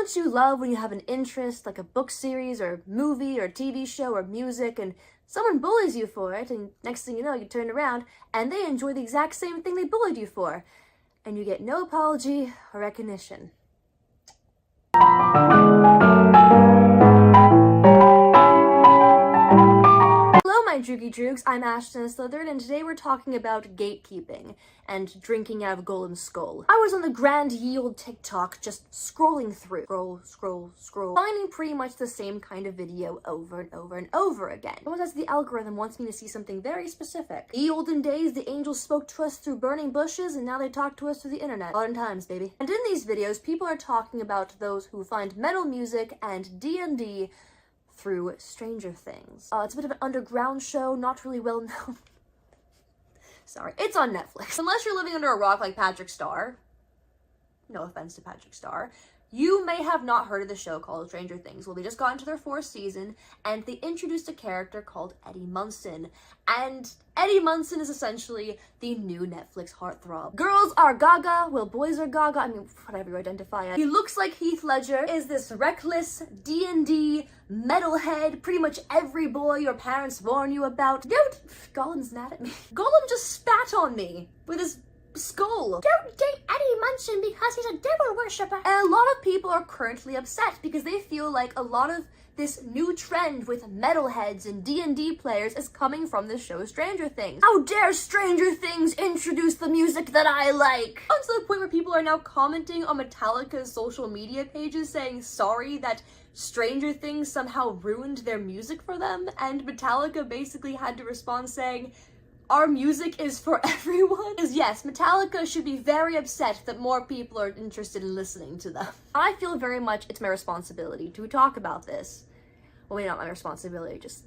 Don't you love when you have an interest, like a book series or movie or TV show or music, and someone bullies you for it, and next thing you know, you turn around and they enjoy the exact same thing they bullied you for, and you get no apology or recognition. Hello, my Droogie Droogs, I'm Ashton Slytherin, and today we're talking about gatekeeping and drinking out of Golem's skull. I was on the Grand Yield TikTok just scrolling through, scroll, finding pretty much the same kind of video over and over and over again. It was as the algorithm wants me to see something very specific. In the olden days, the angels spoke to us through burning bushes, and now they talk to us through the internet. Modern times, baby. And in these videos, people are talking about those who find metal music and D&D through Stranger Things. It's a bit of an underground show, not really well known. Sorry, it's on Netflix. Unless you're living under a rock like Patrick Star, no offense to Patrick Star, you may have not heard of the show called Stranger Things. Well, they just got into their 4th season, and they introduced a character called Eddie Munson. And Eddie Munson is essentially the new Netflix heartthrob. Girls are gaga, well, boys are gaga, I mean, whatever you identify as. He looks like Heath Ledger, is this reckless D&D metalhead, pretty much every boy your parents warn you about. Golem's mad at me. Golem just spat on me with his skull. Don't date Eddie Munson because he's a devil worshipper. And a lot of people are currently upset because they feel like a lot of this new trend with metalheads and D&D players is coming from the show Stranger Things. How dare Stranger Things introduce the music that I like? To the point where people are now commenting on Metallica's social media pages saying sorry that Stranger Things somehow ruined their music for them, and Metallica basically had to respond saying, our music is for everyone. Because yes, Metallica should be very upset that more people are interested in listening to them. I feel very much it's my responsibility to talk about this. Well, maybe not my responsibility, just...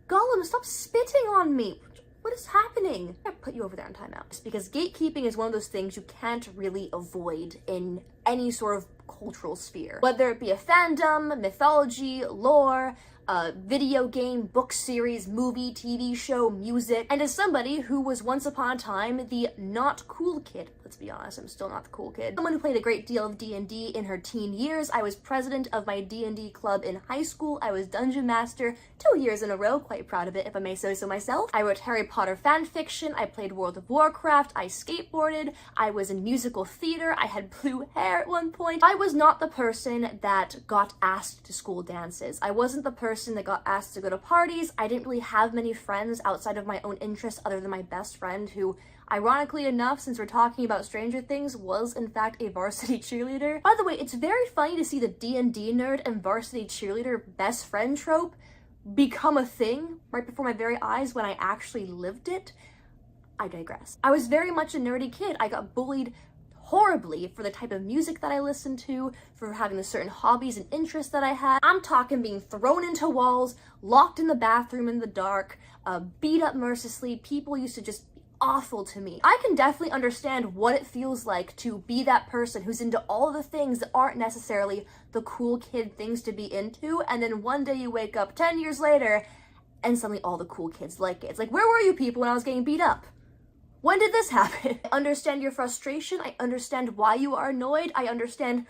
Golem, stop spitting on me! What is happening? I put you over there in timeout. It's because gatekeeping is one of those things you can't really avoid in any sort of cultural sphere. Whether it be a fandom, mythology, lore, video game, book series, movie, TV show, music. And as somebody who was once upon a time the not cool kid, let's be honest, I'm still not the cool kid, someone who played a great deal of D&D in her teen years. I was president of my D&D club in high school. I was dungeon master 2 years in a row, quite proud of it if I may say so myself. I wrote Harry Potter fan fiction, I played World of Warcraft, I skateboarded, I was in musical theater, I had blue hair at one point. I was not the person that got asked to school dances. I wasn't the person that got asked to go to parties. I didn't really have many friends outside of my own interests other than my best friend, who, ironically enough, since we're talking about Stranger Things, was in fact a varsity cheerleader. By the way, it's very funny to see the D&D nerd and varsity cheerleader best friend trope become a thing right before my very eyes when I actually lived it. I digress. I was very much a nerdy kid. I got bullied horribly for the type of music that I listened to, for having the certain hobbies and interests that I had. I'm talking being thrown into walls, locked in the bathroom in the dark, beat up mercilessly. People used to just be awful to me. I can definitely understand what it feels like to be that person who's into all the things that aren't necessarily the cool kid things to be into, and then one day you wake up 10 years later and suddenly all the cool kids like it. It's like, where were you people when I was getting beat up? When did this happen? I understand your frustration. I understand why you are annoyed. I understand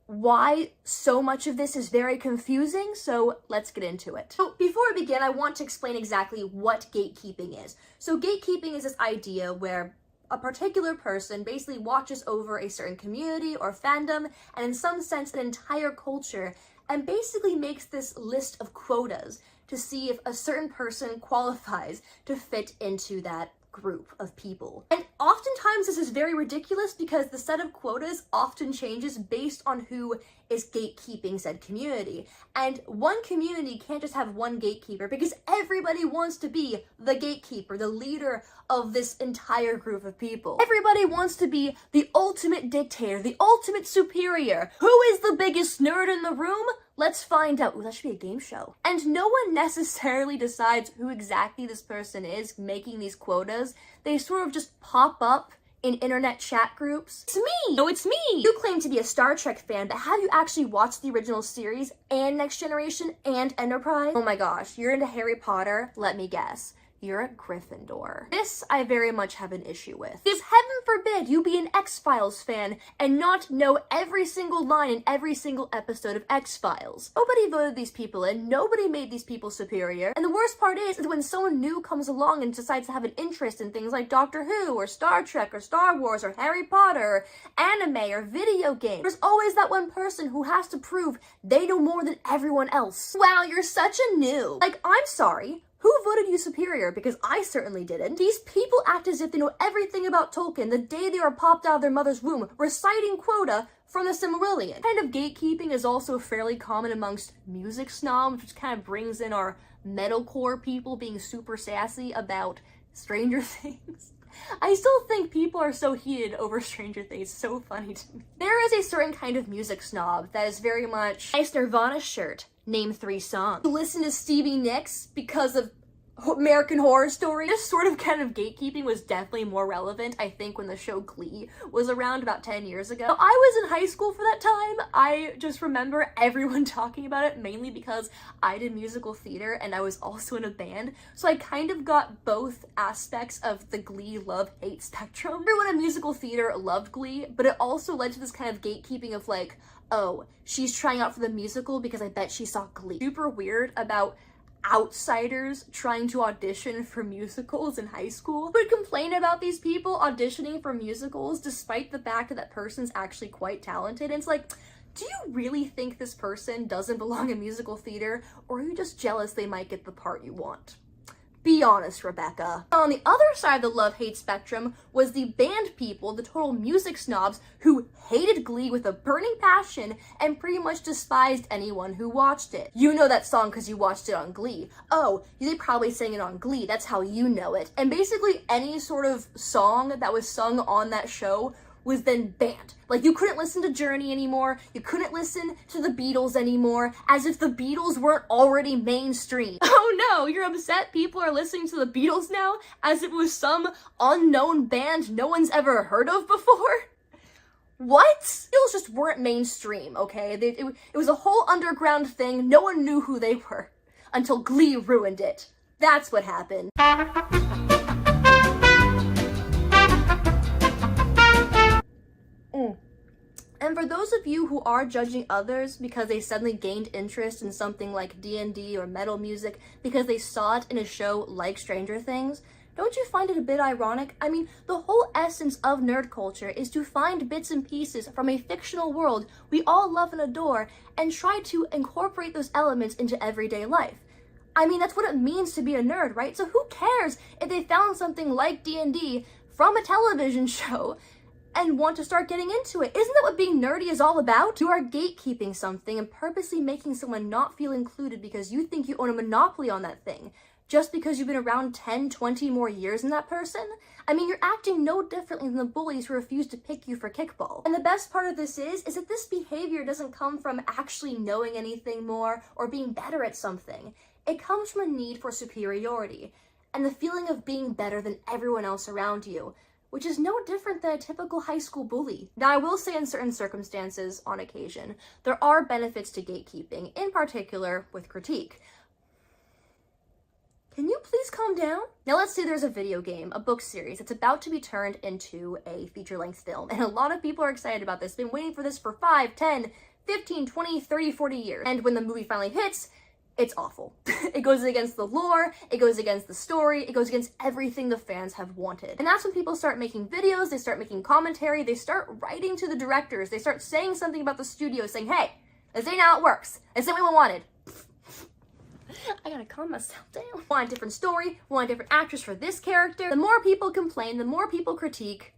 why so much of this is very confusing, so let's get into it. So before I begin, I want to explain exactly what gatekeeping is. So gatekeeping is this idea where a particular person basically watches over a certain community or fandom, and in some sense an entire culture, and basically makes this list of quotas to see if a certain person qualifies to fit into that group of people. And oftentimes this is very ridiculous because the set of quotas often changes based on who is gatekeeping said community. And one community can't just have one gatekeeper because everybody wants to be the gatekeeper, the leader of this entire group of people. Everybody wants to be the ultimate dictator, the ultimate superior. Who is the biggest nerd in the room? Let's find out. Ooh, that should be a game show. And no one necessarily decides who exactly this person is making these quotas. They sort of just pop up in internet chat groups. It's me! No, it's me! You claim to be a Star Trek fan, but have you actually watched the original series and Next Generation and Enterprise? Oh my gosh, you're into Harry Potter? Let me guess. you're a Gryffindor. This I very much have an issue with. Because heaven forbid you be an X-Files fan and not know every single line in every single episode of X-Files. Nobody voted these people in, nobody made these people superior, and the worst part is when someone new comes along and decides to have an interest in things like Doctor Who, or Star Trek, or Star Wars, or Harry Potter, or anime, or video games, there's always that one person who has to prove they know more than everyone else. Wow, you're such a noob. Like, I'm sorry. Who voted you superior? Because I certainly didn't. These people act as if they know everything about Tolkien the day they were popped out of their mother's womb, reciting quota from the Silmarillion. Kind of gatekeeping is also fairly common amongst music snobs, which kind of brings in our metalcore people being super sassy about Stranger Things. I still think people are so heated over Stranger Things. It's so funny to me. There is a certain kind of music snob that is very much, nice Nirvana shirt, name 3 songs. You listen to Stevie Nicks because of American Horror Story. This sort of kind of gatekeeping was definitely more relevant, I think, when the show Glee was around about 10 years ago. I was in high school for that time. I just remember everyone talking about it, mainly because I did musical theater and I was also in a band. So I kind of got both aspects of the Glee love-hate spectrum. Everyone in musical theater loved Glee, but it also led to this kind of gatekeeping of like, oh, she's trying out for the musical because I bet she saw Glee. Super weird about outsiders trying to audition for musicals in high school would complain about these people auditioning for musicals despite the fact that that person's actually quite talented. And it's like, do you really think this person doesn't belong in musical theater, or are you just jealous they might get the part you want? Be honest, Rebecca. On the other side of the love-hate spectrum was the band people, the total music snobs, who hated Glee with a burning passion and pretty much despised anyone who watched it. You know that song because you watched it on Glee. Oh, they probably sang it on Glee, that's how you know it. And basically any sort of song that was sung on that show was then banned. Like, you couldn't listen to Journey anymore, you couldn't listen to the Beatles anymore, as if the Beatles weren't already mainstream. Oh no, you're upset people are listening to the Beatles now, as if it was some unknown band no one's ever heard of before? What? Beatles just weren't mainstream, okay? It was a whole underground thing, no one knew who they were, until Glee ruined it. That's what happened. And for those of you who are judging others because they suddenly gained interest in something like D&D or metal music because they saw it in a show like Stranger Things, don't you find it a bit ironic? I mean, the whole essence of nerd culture is to find bits and pieces from a fictional world we all love and adore and try to incorporate those elements into everyday life. I mean, that's what it means to be a nerd, right? So who cares if they found something like D&D from a television show and want to start getting into it? Isn't that what being nerdy is all about? You are gatekeeping something and purposely making someone not feel included because you think you own a monopoly on that thing, just because you've been around 10, 20 more years than that person? I mean, you're acting no differently than the bullies who refuse to pick you for kickball. And the best part of this is that this behavior doesn't come from actually knowing anything more or being better at something. It comes from a need for superiority and the feeling of being better than everyone else around you, which is no different than a typical high school bully. Now, I will say in certain circumstances, on occasion, there are benefits to gatekeeping, in particular with critique. Can you please calm down? Now let's say there's a video game, a book series, that's about to be turned into a feature-length film, and a lot of people are excited about this, been waiting for this for 5, 10, 15, 20, 30, 40 years. And when the movie finally hits, it's awful. It goes against the lore, it goes against the story, it goes against everything the fans have wanted. And that's when people start making videos, they start making commentary, they start writing to the directors, they start saying something about the studio, saying, hey, this ain't how it works. This ain't what we wanted. I gotta calm myself down. Want a different story, want a different actress for this character. The more people complain, the more people critique,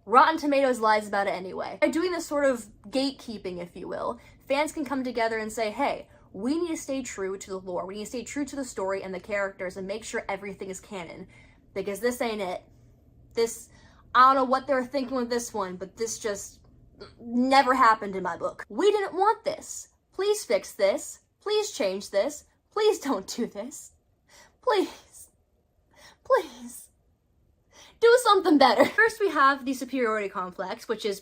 Rotten Tomatoes lies about it anyway. By doing this sort of gatekeeping, if you will, fans can come together and say, hey, we need to stay true to the lore. We need to stay true to the story and the characters and make sure everything is canon. Because this ain't it. This, I don't know what they were thinking with this one, but this just never happened in my book. We didn't want this. Please fix this. Please change this. Please don't do this. Please. Please. Do something better. First, we have the superiority complex, which is,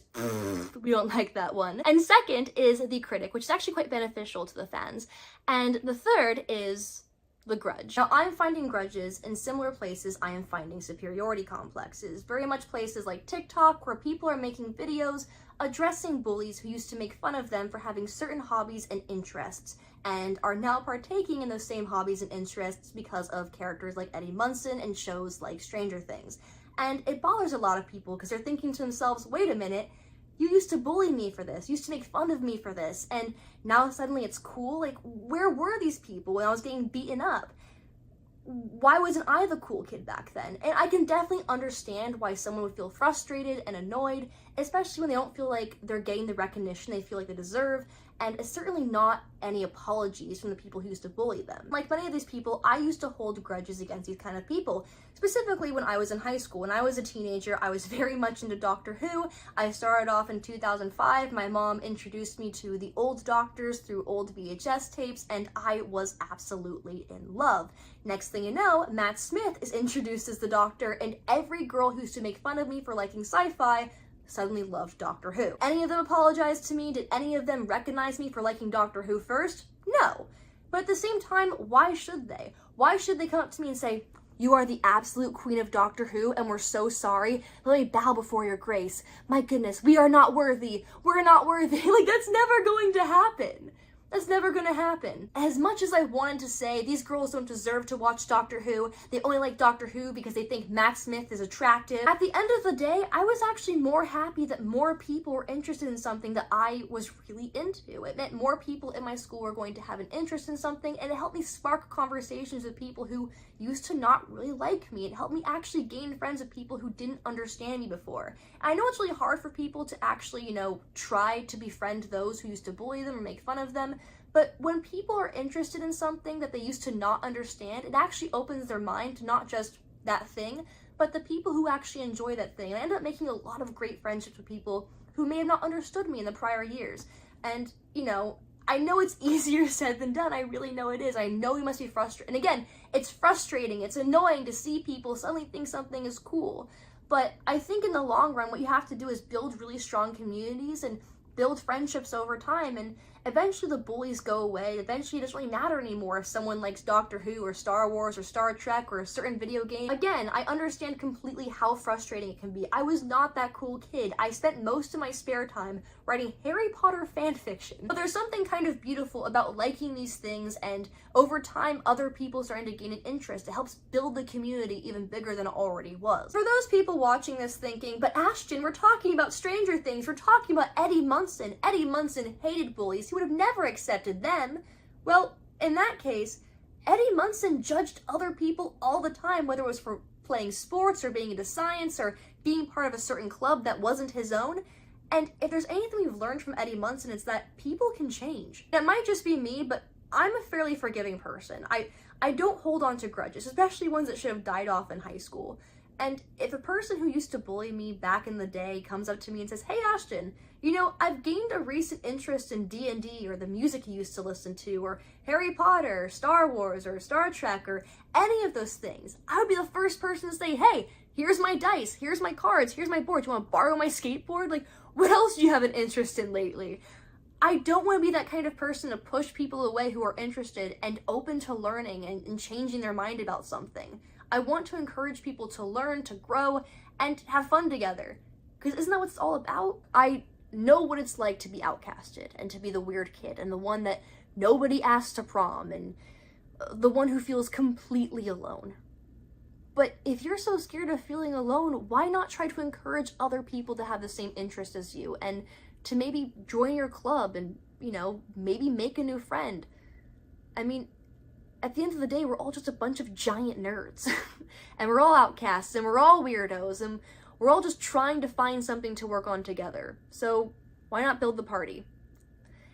we don't like that one. And second is the critic, which is actually quite beneficial to the fans. And the third is the grudge. Now, I'm finding grudges in similar places I am finding superiority complexes. Very much places like TikTok, where people are making videos addressing bullies who used to make fun of them for having certain hobbies and interests, and are now partaking in those same hobbies and interests because of characters like Eddie Munson and shows like Stranger Things. And it bothers a lot of people because they're thinking to themselves, wait a minute, you used to bully me for this, you used to make fun of me for this, and now suddenly it's cool? Like, where were these people when I was getting beaten up? Why wasn't I the cool kid back then? And I can definitely understand why someone would feel frustrated and annoyed, especially when they don't feel like they're getting the recognition they feel like they deserve, and it's certainly not any apologies from the people who used to bully them. Like many of these people, I used to hold grudges against these kind of people, specifically when I was in high school. When I was a teenager, I was very much into Doctor Who. I started off in 2005. My mom introduced me to the old Doctors through old VHS tapes, and I was absolutely in love. Next thing you know, Matt Smith is introduced as the Doctor, and every girl who used to make fun of me for liking sci-fi suddenly loved Doctor Who. Any of them apologized to me? Did any of them recognize me for liking Doctor Who first? No. But at the same time, why should they? Why should they come up to me and say, you are the absolute queen of Doctor Who, and we're so sorry. Let me bow before your grace. My goodness, we are not worthy. We're not worthy. Like, that's never going to happen. That's never gonna happen. As much as I wanted to say these girls don't deserve to watch Doctor Who, they only like Doctor Who because they think Matt Smith is attractive, at the end of the day, I was actually more happy that more people were interested in something that I was really into. It meant more people in my school were going to have an interest in something, and it helped me spark conversations with people who used to not really like me. It helped me actually gain friends with people who didn't understand me before. And I know it's really hard for people to actually, try to befriend those who used to bully them or make fun of them. But when people are interested in something that they used to not understand, it actually opens their mind to not just that thing, but the people who actually enjoy that thing. And I ended up making a lot of great friendships with people who may have not understood me in the prior years. And, I know it's easier said than done. I really know it is. I know we must be frustrated. And again, it's frustrating. It's annoying to see people suddenly think something is cool. But I think in the long run, what you have to do is build really strong communities and build friendships over time, and eventually the bullies go away. Eventually it doesn't really matter anymore if someone likes Doctor Who or Star Wars or Star Trek or a certain video game. Again, I understand completely how frustrating it can be. I was not that cool kid. I spent most of my spare time writing Harry Potter fan fiction. But there's something kind of beautiful about liking these things, and over time other people starting to gain an interest. It helps build the community even bigger than it already was. For those people watching this thinking, but Ashton, we're talking about Stranger Things, we're talking about Eddie Munson. Eddie Munson hated bullies. He would have never accepted them. Well, in that case, Eddie Munson judged other people all the time, whether it was for playing sports or being into science or being part of a certain club that wasn't his own. And if there's anything we've learned from Eddie Munson, it's that people can change. It might just be me, but I'm a fairly forgiving person. I don't hold on to grudges, especially ones that should have died off in high school. And if a person who used to bully me back in the day comes up to me and says, hey Ashton, I've gained a recent interest in D&D or the music you used to listen to, or Harry Potter, or Star Wars, or Star Trek, or any of those things, I would be the first person to say, hey, here's my dice, here's my cards, here's my board, do you want to borrow my skateboard? Like, what else do you have an interest in lately? I don't want to be that kind of person to push people away who are interested and open to learning and changing their mind about something. I want to encourage people to learn, to grow, and have fun together. Because isn't that what it's all about? I know what it's like to be outcasted and to be the weird kid and the one that nobody asks to prom and the one who feels completely alone. But if you're so scared of feeling alone, why not try to encourage other people to have the same interest as you and to maybe join your club and, maybe make a new friend? I mean, at the end of the day, we're all just a bunch of giant nerds. And we're all outcasts, and we're all weirdos, and we're all just trying to find something to work on together. So why not build the party?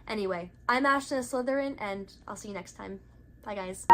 Anyway, I'm Ashton Slytherin, and I'll see you next time. Bye, guys.